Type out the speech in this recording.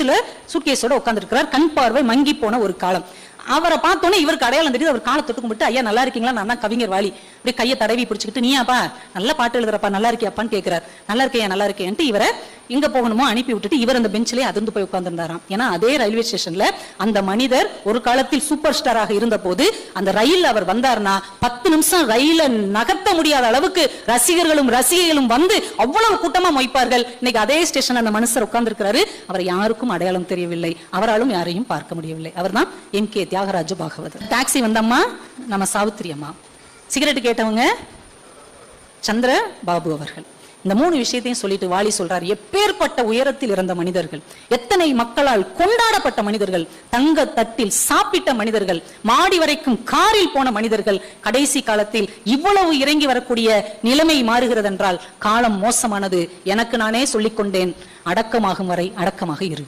பெஞ்சில் சூட்கேஸோட உட்காந்துருக்கிறார். கண் பார்வை மங்கி போன ஒரு காலம். அவரை பார்த்தோன்னே இவருக்கு அடையாளம் தெரியுது. அவர் காலை தொட்டு கும்பிட்டு, ஐயா நல்லா இருக்கீங்களா, நான் தான் கவிஞர் வாலி. அப்படியே கையை தடவி பிடிச்சிக்கிட்டு, நீயாப்பா நல்ல பாட்டு எழுதுறப்பா, நல்லா இருக்கியாப்பான்னு கேட்கிறார். நல்லா இருக்கேன் நல்லா இருக்கேன்ட்டு இவரை எங்க போகணுமோ அனுப்பி விட்டுட்டு இவர் அந்த பெஞ்சிலே அதிர்ந்து போய் உட்கார்ந்துருந்தாராம். ஏன்னா அதே ரயில்வே ஸ்டேஷன்ல அந்த மனிதர் ஒரு காலத்தில் சூப்பர் ஸ்டாராக இருந்த போது அந்த ரயில் அவர் வந்தார்னா 10 நிமிஷம் ரயில நகர்த்த முடியாத அளவுக்கு ரசிகைகளும் வந்து அவ்வளவு கூட்டமா மொய்ப்பார்கள். இன்னைக்கு அதே ஸ்டேஷன் அந்த மனுஷர் உட்கார்ந்து இருக்கிறாரு. அவரை யாருக்கும் அடையாளம் தெரியவில்லை, அவராலும் யாரையும் பார்க்க முடியவில்லை. அவர் தான் எம்.கே. தியாகராஜ பாகவதர். டாக்ஸி வந்தம்மா நம்ம சாவித்திரி அம்மா, சிகரெட் கேட்டவங்க சந்திர பாபு அவர்கள். இந்த 3 விஷயத்தையும் சொல்லிட்டு வாலி சொல்றாரு, எப்பேற்பட்ட உயரத்தில் இருந்த மனிதர்கள், எத்தனை மக்களால் கொண்டாடப்பட்ட மனிதர்கள், தங்க தட்டில் சாப்பிட்ட மனிதர்கள், மாடி வரைக்கும் காரில் போன மனிதர்கள், கடைசி காலத்தில் இவ்வளவு இறங்கி வரக்கூடிய நிலைமை மாறுகிறது என்றால் காலம் மோசமானது. எனக்கு நானே சொல்லிக் கொண்டேன், அடக்கமாகும் வரை அடக்கமாக இரு.